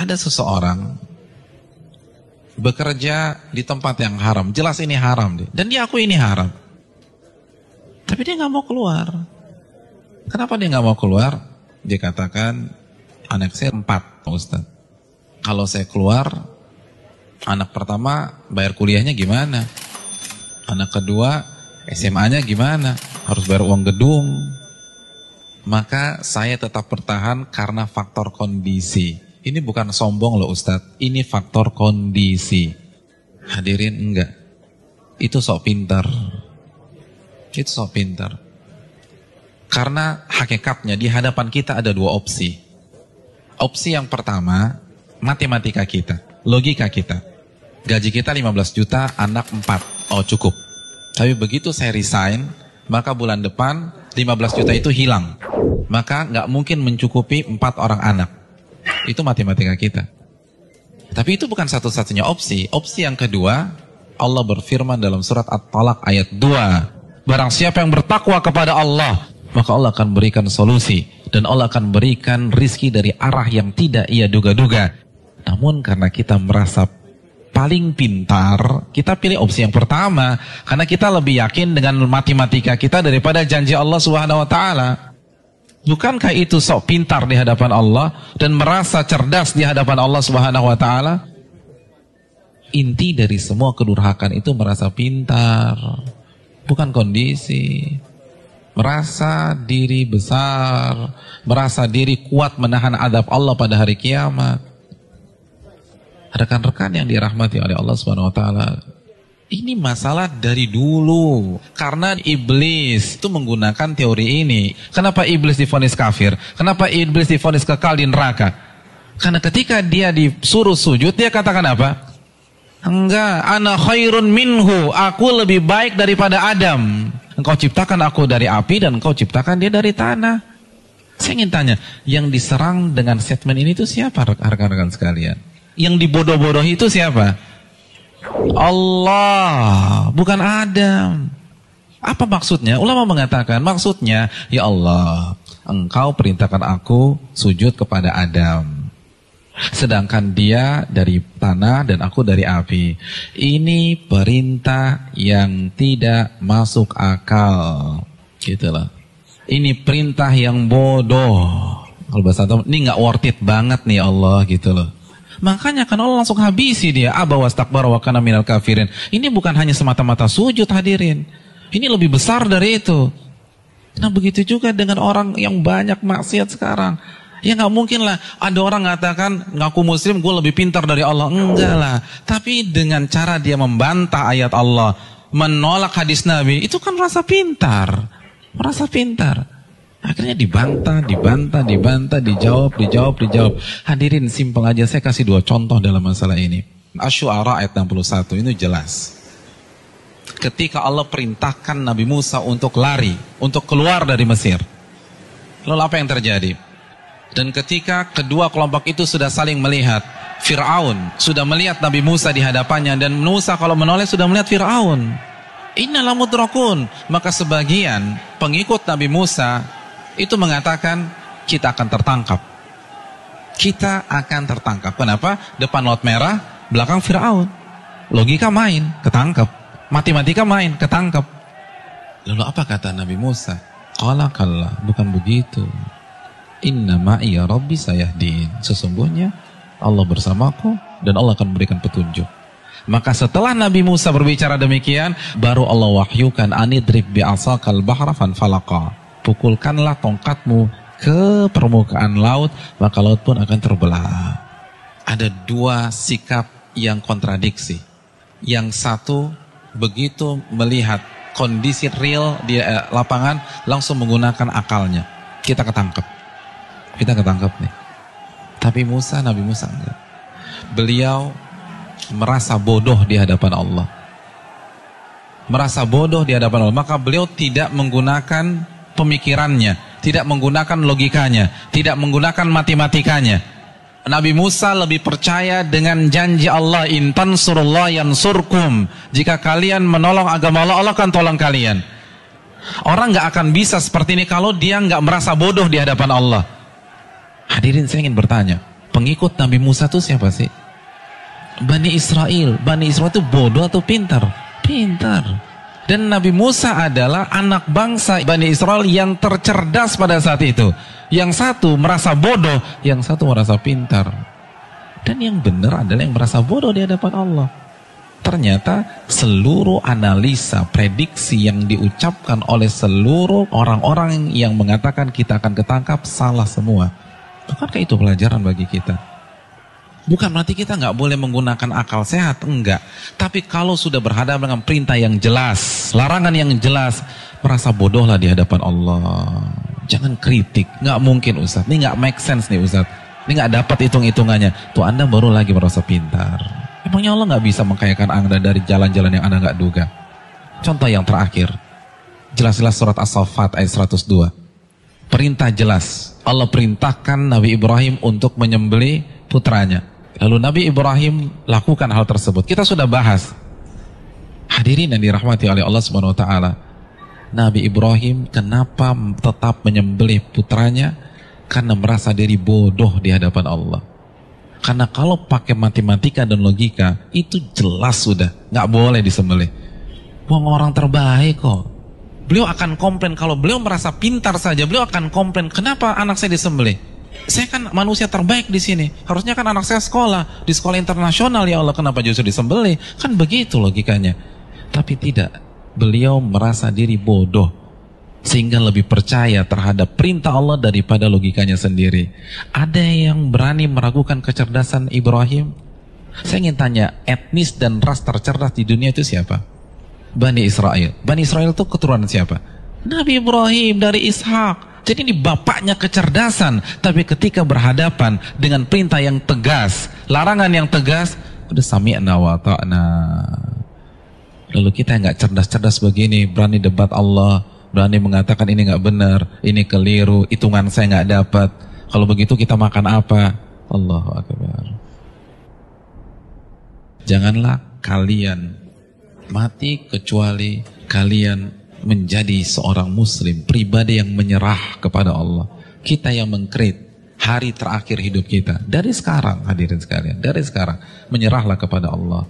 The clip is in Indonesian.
Ada seseorang bekerja di tempat yang haram, jelas ini haram dia, dan dia akui ini haram, tapi dia nggak mau keluar. Kenapa dia nggak mau keluar? Dia katakan, anak saya 4, Pak Ustaz. Kalau saya keluar, anak pertama bayar kuliahnya gimana? Anak kedua SMA-nya gimana? Harus bayar uang gedung. Maka saya tetap bertahan karena faktor kondisi. Ini bukan sombong loh Ustadz, ini faktor kondisi. Hadirin enggak, itu sok pintar. Itu sok pintar. Karena hakikatnya di hadapan kita ada 2 opsi. Opsi yang pertama, matematika kita, logika kita. Gaji kita 15 juta, anak 4, oh cukup. Tapi begitu saya resign, maka bulan depan 15 juta itu hilang. Maka nggak mungkin mencukupi 4 orang anak. Itu matematika kita. Tapi itu bukan satu-satunya opsi. Opsi yang kedua, Allah berfirman dalam surat At-Talaq ayat 2. Barang siapa yang bertakwa kepada Allah, maka Allah akan berikan solusi. Dan Allah akan berikan rizki dari arah yang tidak ia duga-duga. Namun karena kita merasa paling pintar, kita pilih opsi yang pertama. Karena kita lebih yakin dengan matematika kita daripada janji Allah Subhanahu wa Ta'ala. Bukankah itu sok pintar di hadapan Allah dan merasa cerdas di hadapan Allah Subhanahu wa Ta'ala? Inti dari semua kedurhakaan itu merasa pintar, bukan kondisi. Merasa diri besar, merasa diri kuat menahan azab Allah pada hari kiamat. Rekan-rekan yang dirahmati oleh Allah Subhanahu wa Ta'ala, ini masalah dari dulu. Karena iblis itu menggunakan teori ini. Kenapa iblis divonis kafir? Kenapa iblis divonis kekal di neraka? Karena ketika dia disuruh sujud, dia katakan apa? Enggak, ana khairun minhu, aku lebih baik daripada Adam. Engkau ciptakan aku dari api dan engkau ciptakan dia dari tanah. Saya ingin tanya, yang diserang dengan statement ini itu siapa rekan-rekan sekalian? Yang dibodoh-bodohi itu siapa? Allah, bukan Adam. Apa maksudnya? Ulama mengatakan maksudnya, ya Allah, engkau perintahkan aku sujud kepada Adam, sedangkan dia dari tanah dan aku dari api. Ini perintah yang tidak masuk akal, gitulah. Ini perintah yang bodoh. Kalau bahasa Arab, ini nggak worth it banget nih Allah, gitu loh. Makanya kan Allah langsung habisi dia. Aba wastakbara wa kana minal kafirin. Ini bukan hanya semata-mata sujud, hadirin. Ini lebih besar dari itu. Nah begitu juga dengan orang yang banyak maksiat sekarang. Ya nggak mungkin lah ada orang mengatakan ngaku muslim gue lebih pintar dari Allah. Enggak lah. Tapi dengan cara dia membantah ayat Allah, menolak hadis Nabi, itu kan merasa pintar. Merasa pintar. Akhirnya dibantah, dijawab. Hadirin, simpel aja, saya kasih 2 contoh dalam masalah ini. Asy-Syu'ara ayat 61, ini jelas. Ketika Allah perintahkan Nabi Musa untuk lari, untuk keluar dari Mesir. Lalu apa yang terjadi? Dan ketika kedua kelompok itu sudah saling melihat, Fir'aun sudah melihat Nabi Musa di hadapannya, dan Musa kalau menoleh sudah melihat Fir'aun. Innala mudrakun. Maka sebagian pengikut Nabi Musa itu mengatakan kita akan tertangkap. Kita akan tertangkap. Kenapa? Depan laut merah, belakang Fir'aun. Logika main, ketangkap. Matematika main, ketangkap. Lalu apa kata Nabi Musa? Qala kalla, bukan begitu. Inna ma'iya rabbi sayahdin. Sesungguhnya Allah bersamaku dan Allah akan memberikan petunjuk. Maka setelah Nabi Musa berbicara demikian, baru Allah wahyukan anidrib bi'asakal bahra fanfalaqa. Pukulkanlah tongkatmu ke permukaan laut, maka laut pun akan terbelah. Ada 2 sikap yang kontradiksi. Yang satu begitu melihat kondisi real di lapangan, langsung menggunakan akalnya. Kita ketangkep nih. Tapi Nabi Musa enggak. Beliau merasa bodoh di hadapan Allah. Maka beliau tidak menggunakan pemikirannya, tidak menggunakan logikanya, tidak menggunakan matematikanya. Nabi Musa lebih percaya dengan janji Allah, in tansurullah yansurkum. Jika kalian menolong agama Allah, Allah akan tolong kalian. Orang nggak akan bisa seperti ini kalau dia nggak merasa bodoh di hadapan Allah. Hadirin, saya ingin bertanya, Pengikut Nabi Musa itu siapa sih? Bani Israel. Bani Israel itu bodoh atau pintar? Pintar. Dan Nabi Musa adalah anak bangsa Bani Israel yang tercerdas pada saat itu. Yang satu merasa bodoh, yang satu merasa pintar. Dan yang benar adalah yang merasa bodoh di hadapan Allah. Ternyata seluruh analisa, prediksi yang diucapkan oleh seluruh orang-orang yang mengatakan kita akan ketangkap salah semua. Bukankah itu pelajaran bagi kita? Bukan berarti kita nggak boleh menggunakan akal sehat, enggak. Tapi kalau sudah berhadapan dengan perintah yang jelas, larangan yang jelas, merasa bodohlah di hadapan Allah. Jangan kritik, nggak mungkin Ustaz. Ini nggak make sense nih Ustaz. Ini nggak dapat hitung-hitungannya. Tuh Anda baru lagi merasa pintar. Emangnya Allah nggak bisa mengkayakan Anda dari jalan-jalan yang Anda nggak duga? Contoh yang terakhir, jelas-jelas surat As-Saffat ayat 102. Perintah jelas. Allah perintahkan Nabi Ibrahim untuk menyembelih putranya. Lalu Nabi Ibrahim lakukan hal tersebut. Kita sudah bahas. Hadirin yang dirahmati oleh Allah Subhanahu wa taala. Nabi Ibrahim kenapa tetap menyembelih putranya? Karena merasa diri bodoh di hadapan Allah. Karena kalau pakai matematika dan logika, itu jelas sudah nggak boleh disembelih. Wong orang terbaik kok. Beliau akan komplain kalau beliau merasa pintar saja, beliau akan komplain, kenapa anak saya disembelih? Saya kan manusia terbaik di sini. Harusnya kan anak saya sekolah di sekolah internasional, ya Allah, kenapa justru disembelih? Kan begitu logikanya. Tapi tidak. Beliau merasa diri bodoh sehingga lebih percaya terhadap perintah Allah daripada logikanya sendiri. Ada yang berani meragukan kecerdasan Ibrahim? Saya ingin tanya, etnis dan ras tercerdas di dunia itu siapa? Bani Israel. Bani Israel itu keturunan siapa? Nabi Ibrahim dari Ishak. Jadi ini bapaknya kecerdasan. Tapi ketika berhadapan dengan perintah yang tegas, larangan yang tegas, udah sami'na wa ta'na. Lalu kita yang gak cerdas-cerdas begini, berani debat Allah, berani mengatakan ini gak benar, ini keliru, hitungan saya gak dapat. Kalau begitu kita makan apa? Allahu Akbar. Janganlah kalian mati kecuali kalian menjadi seorang muslim, pribadi yang menyerah kepada Allah. Kita yang mengkrit hari terakhir hidup kita. Dari sekarang, hadirin sekalian, dari sekarang menyerahlah kepada Allah.